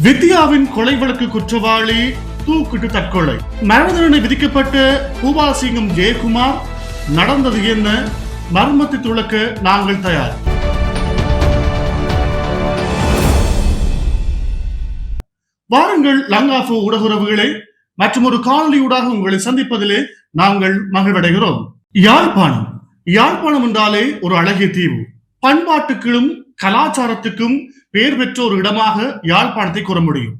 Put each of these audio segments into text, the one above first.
வித்யாவின் கொலை வழக்கு குற்றவாளி தூக்கிட்டு தற்கொலை. மரண தண்டனை விதிக்கப்பட்ட பூபாலசிங்கம் ஜெயக்குமார் நடந்தது என்ன? மர்மத்தை துளக்க நாங்கள் தயார். வாருங்கள் லங்காஃபு ஊடகங்களே, மற்றும் ஒரு காணொலியூடாக உங்களை சந்திப்பதிலே நாங்கள் மகிழ்வடைகிறோம். யாழ்ப்பாணம் என்றாலே ஒரு அழகிய தீவு. பண்பாட்டுக்கும் கலாச்சாரத்துக்கும் பெயர் பெற்ற ஒரு இடமாக யாழ்ப்பாணத்தை கூற முடியும்.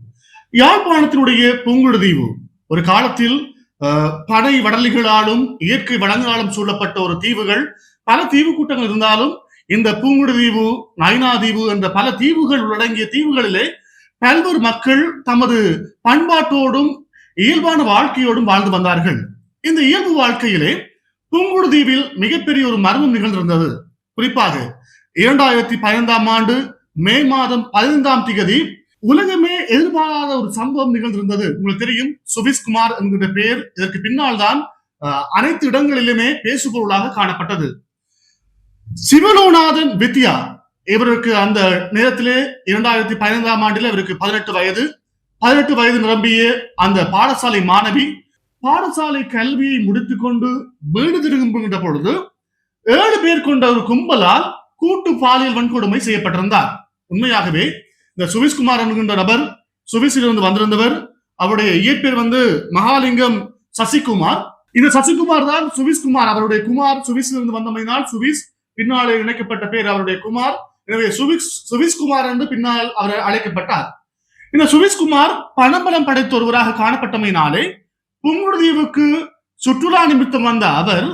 யாழ்ப்பாணத்தினுடைய பூங்குடுதீவு ஒரு காலத்தில் பனை வடலிகளாலும் இயற்கை வளங்களாலும் சூழப்பட்ட ஒரு தீவுகள். பல தீவு கூட்டங்கள் இருந்தாலும் இந்த பூங்குடுதீவு, நயினாதீவு என்ற பல தீவுகள் உள்ளடங்கிய தீவுகளிலே பல்வேறு மக்கள் தமது பண்பாட்டோடும் இயல்பான வாழ்க்கையோடும் வாழ்ந்து வந்தார்கள். இந்த இயல்பு வாழ்க்கையிலே பூங்குடுதீவில் மிகப்பெரிய ஒரு மர்மம் நிகழ்ந்திருந்தது. குறிப்பாக 2015 ஆண்டு மே மாதம் 15ஆம் தேதி உலகமே எதிர்பாராத ஒரு சம்பவம் நிகழ்ந்திருந்தது. உங்களுக்கு தெரியும், சுவிஸ்குமார் என்கிற பெயர் இதற்கு பின்னால் தான் அனைத்து இடங்களிலுமே பேசுபொருளாக காணப்பட்டது. சிவலோநாதன் வித்யா, இவருக்கு அந்த நேரத்திலே 2015ஆம் ஆண்டில் இவருக்கு 18 வயது நிரம்பிய அந்த பாடசாலை மாணவி பாடசாலை கல்வியை முடித்துக் கொண்டு வீடு திரும்புகின்ற பொழுது 7 பேர் கொண்ட ஒரு கும்பலால் கூட்டு பாலியல் வன்கொடுமை செய்யப்பட்டிருந்தார். உண்மையாகவே இந்த சுவிஸ்குமார் என்கின்ற நபர் சுவிஸிலிருந்து வந்திருந்தவர். அவருடைய இயற்பெயர் மகாலிங்கம் சசிகுமார். இந்த சசிகுமார் தான் சுவிஸ்குமார். அவருடைய குமார் சுவிஸிலிருந்து வந்தமையினால் சுவிஸ் பின்னாலே இணைக்கப்பட்ட பேர் அவருடைய குமார். எனவே சுவிஸ்குமார் என்று பின்னால் அவர் அழைக்கப்பட்டார். இந்த சுவிஸ்குமார் பணபலம் படைத்த ஒருவராக காணப்பட்டமையினாலே புங்குடுதீவுக்கு சுற்றுலா நிமித்தம் வந்த அவர்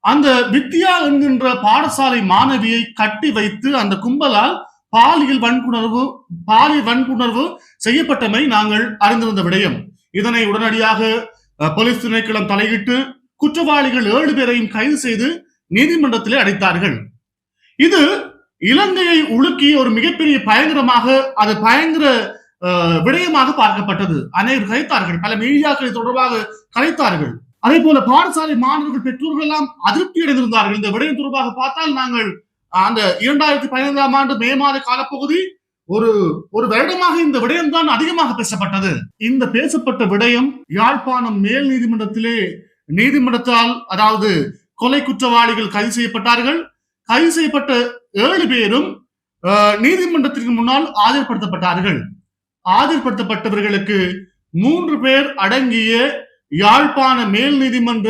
அந்த வித்யா என்கின்ற பாடசாலை மாணவியை கட்டி வைத்து அந்த கும்பலால் பாலியல் வன்புணர்வு செய்யப்பட்டமை நாங்கள் அறிந்திருந்த விடயம். இதனை உடனடியாக போலீஸ் திணைக்களம் தலையிட்டு குற்றவாளிகள் 7 பேரையும் கைது செய்து நீதிமன்றத்திலே அடைத்தார்கள். இது இலங்கையை உலுக்கிய ஒரு மிகப்பெரிய பயங்கர விடயமாக பார்க்கப்பட்டது. அனைவரும் கலைத்தார்கள். பல மீடியாக்களை தொடர்பாக கலைத்தார்கள். அதே போல பாடசாலை மாணவர்கள், பெற்றோர்கள் எல்லாம் அதிருப்தி அடைந்திருந்தார்கள். இந்த விடயம் தொடர்பாக பார்த்தால் நாங்கள் அந்த 2015ஆம் ஆண்டு மே மாத காலப்பகுதி ஒரு வருடமாக இந்த விடயம் தான் அதிகமாக பேசப்பட்டது. இந்த பேசப்பட்ட விடயம் யாழ்ப்பாணம் மேல் நீதிமன்றத்தால், அதாவது கொலை குற்றவாளிகள் கைது செய்யப்பட்டார்கள். கைது செய்யப்பட்ட 7 பேரும் நீதிமன்றத்திற்கு முன்னால் ஆஜர்படுத்தப்பட்டார்கள். ஆஜர்படுத்தப்பட்டவர்களுக்கு 3 பேர் அடங்கிய யாழ்ப்பாண மேல் நீதிமன்ற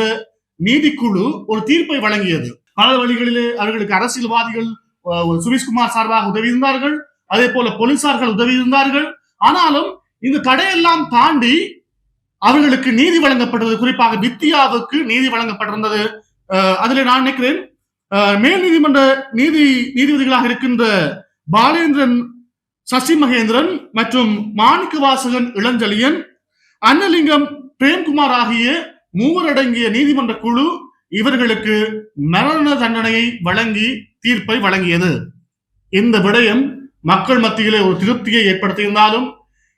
நீதிக்குழு ஒரு தீர்ப்பை வழங்கியது. பல வழிகளிலே அவர்களுக்கு அரசியல்வாதிகள் சுவிஸ்குமார் சார்பாக உதவி இருந்தார்கள். அதே போல போலீசார்கள் உதவி இருந்தார்கள். ஆனாலும் இந்த தடையெல்லாம் தாண்டி அவர்களுக்கு நீதி வழங்கப்பட்டது. குறிப்பாக வித்யாவுக்கு நீதி வழங்கப்பட்டிருந்தது. அதில் நான் நினைக்கிறேன், மேல் நீதிமன்ற நீதிபதிகளாக இருக்கின்ற பாலேந்திரன் சசி மகேந்திரன் மற்றும் மாணிக்க வாசகன் இளஞ்சலியன், அன்னலிங்கம் பிரேம்குமார் ஆகிய 3 அடங்கிய நீதிமன்ற குழு இவர்களுக்கு மரண தண்டனையை வழங்கி தீர்ப்பை வழங்கியது. இந்த விடயம் மக்கள் மத்தியிலே ஒரு திருப்தியை ஏற்படுத்தியிருந்தாலும்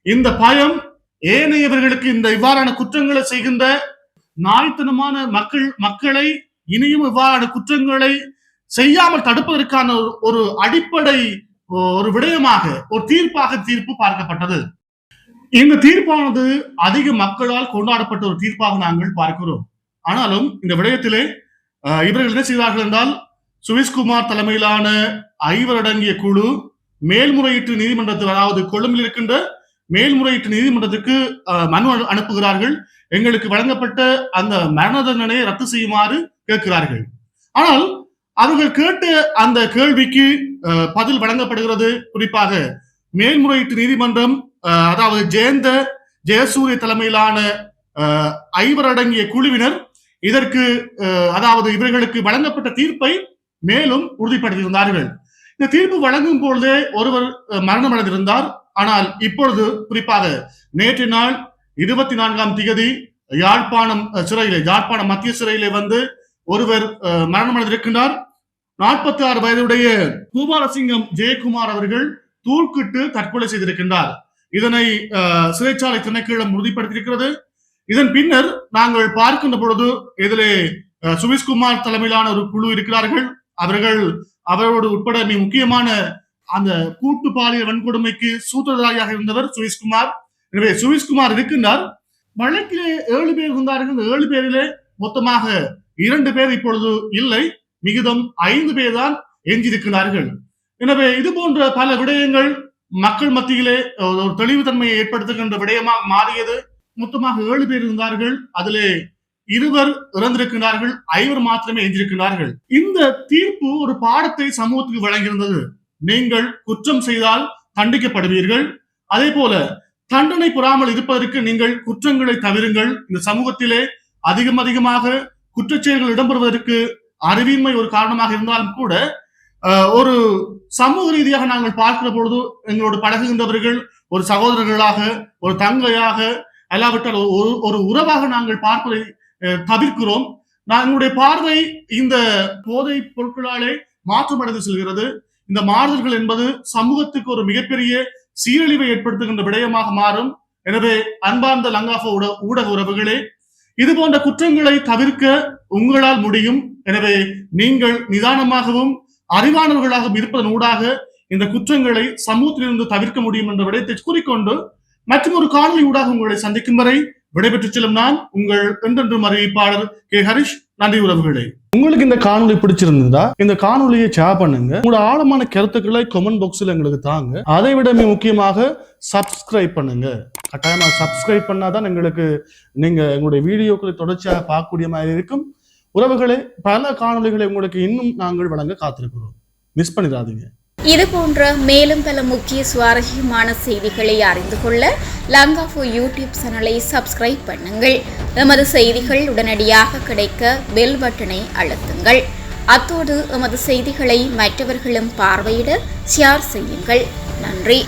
இந்த பயம் ஏனையவர்களுக்கு இந்த இவ்வாறான குற்றங்களை செய்கின்ற நாய்த்தனமான மக்களை இனியும் இவ்வாறான குற்றங்களை செய்யாமல் தடுப்பதற்கான ஒரு அடிப்படை ஒரு விடயமாக, ஒரு தீர்ப்பு பார்க்கப்பட்டது. இந்த தீர்ப்பானது அதிக மக்களால் கொண்டாடப்பட்ட ஒரு தீர்ப்பாக நாங்கள் பார்க்கிறோம். ஆனாலும் இந்த விடயத்திலே இவர்கள் என்ன செய்தார்கள் என்றால், சுவிஸ்குமார் தலைமையிலான 5 அடங்கிய குழு மேல்முறையீட்டு நீதிமன்றத்தில், அதாவது கொழும்பில் இருக்கின்ற மேல்முறையீட்டு நீதிமன்றத்துக்கு மனு அனுப்புகிறார்கள். எங்களுக்கு வழங்கப்பட்ட அந்த மரண தண்டனையை ரத்து செய்யுமாறு கேட்கிறார்கள். ஆனால் அவர்கள் கேட்ட அந்த கேள்விக்கு பதில் வழங்கப்படுகிறது. குறிப்பாக மேல்முறையீட்டு நீதிமன்றம், அதாவது ஜெயசூரிய தலைமையிலான 5 அடங்கிய குழுவினர் இதற்கு, அதாவது இவர்களுக்கு வழங்கப்பட்ட தீர்ப்பை மேலும் உறுதிப்படுத்தியிருந்தார்கள். இந்த தீர்ப்பு வழங்கும் பொழுதே ஒருவர் மரணம் அடைந்திருந்தார். ஆனால் இப்பொழுது, குறிப்பாக நேற்று நாள் 24ஆம் தேதி யாழ்ப்பாணம் மத்திய சிறையிலே ஒருவர் மரணம் அடைந்திருக்கின்றார். 46 வயதுடைய பூபாலசிங்கம் ஜெயக்குமார் அவர்கள் தூக்கிட்டு தற்கொலை செய்திருக்கின்றார். இதனை சிறைச்சாலை திணைக்களம் உறுதிப்படுத்தியிருக்கிறது. இதன் பின்னர் நாங்கள் பார்க்கின்ற பொழுது இதிலே சுவிஸ்குமார் தலைமையிலான ஒரு குழு இருக்கிறார்கள். அவரோடு உட்பட மிக முக்கியமான அந்த கூட்டு பாலியல் வன்கொடுமைக்கு சூத்திரதாரியாக இருந்தவர் சுவிஸ்குமார். எனவே சுவிஸ்குமார் இருக்கின்றார். வழக்கிலே 7 பேர் இருந்தார்கள். இந்த 7 பேரிலே மொத்தமாக 2 பேர் இப்பொழுது இல்லை, மிகுதம் 5 பேர் தான் எஞ்சியிருக்கிறார்கள். எனவே இது போன்ற பல விடயங்கள் மக்கள் மத்தியிலே ஒரு தெளிவுத்தன்மையை ஏற்படுத்துகின்ற விடயமாக மாறியது. மொத்தமாக 7 பேர் இருந்தார்கள். அதிலே 2 இறந்திருக்கிறார்கள், 5 மாத்திரமே எஞ்சியிருக்கிறார்கள். இந்த தீர்ப்பு ஒரு பாடத்தை சமூகத்துக்கு வழங்கியிருந்தது. நீங்கள் குற்றம் செய்தால் தண்டிக்கப்படுவீர்கள், அதே போல தண்டனை பெறாமல் இருப்பதற்கு நீங்கள் குற்றங்களை தவிருங்கள். இந்த சமூகத்திலே அதிகமாக குற்றச்செயல்கள் இடம்பெறுவதற்கு அறிவின்மை ஒரு காரணமாக இருந்தாலும் கூட ஒரு சமூக ரீதியாக நாங்கள் பார்க்கிற பொழுது எங்களோடு பழகுகின்றவர்கள் ஒரு சகோதரர்களாக, ஒரு தங்கையாக, அல்லாவிட்டால் ஒரு உறவாக நாங்கள் பார்ப்பதை தவிர்க்கிறோம். எங்களுடைய பார்வை இந்த போதை பொருட்களாலே மாற்றமடைந்து செல்கிறது. இந்த மாறுதல்கள் என்பது சமூகத்துக்கு ஒரு மிகப்பெரிய சீரழிவை ஏற்படுத்துகின்ற விடயமாக மாறும். எனவே அன்பார்ந்த லங்காஃபோ ஊடக உறவுகளே, இது போன்ற குற்றங்களை தவிர்க்க உங்களால் முடியும். எனவே நீங்கள் நிதானமாகவும் அறிவானவர்களாகவும் இருப்பதன் ஊடாக இந்த குற்றங்களை சமூகத்திலிருந்து தவிர்க்க முடியும் என்ற விடயத்தை கூறிக்கொண்டு மற்றும் ஒரு காணொலி ஊடாக உங்களை சந்திக்கும் வரை விடைபெற்று செல்லும் நான் உங்கள் என்றென்றும் அறிவிப்பாளர் கே ஹரிஷ். நன்றி உறவுகளே. உங்களுக்கு இந்த காணொலி பிடிச்சிருந்தா இந்த காணொலியை ஷேர் பண்ணுங்க. உங்களோட ஆழமான கருத்துக்களை கமெண்ட் பாக்ஸ்ல எங்களுக்கு தாங்க. அதை விட முக்கியமாக சப்ஸ்கிரைப் பண்ணுங்க. கட்டாயமா சப்ஸ்கிரைப் பண்ணாதான் எங்களுக்கு நீங்க எங்களுடைய வீடியோக்களை தொடர்ச்சியாக பார்க்கக்கூடிய மாதிரி இருக்கும். உறவுகளே, பல காணொலிகளை உங்களுக்கு இன்னும் நாங்கள் வழங்க காத்திருக்கிறோம். மிஸ் பண்ணிடாதீங்க. இது போன்ற மேலும் பல முக்கிய சுவாரஸ்யமான செய்திகளை அறிந்து கொள்ள லங்காஃபோ யூடியூப் சேனலை சப்ஸ்கிரைப் பண்ணுங்கள். எமது செய்திகள் உடனடியாக கிடைக்க பெல் பட்டனை அழுத்துங்கள். அத்தோடு எமது செய்திகளை மற்றவர்களும் பார்வையிட ஷேர் செய்யுங்கள். நன்றி.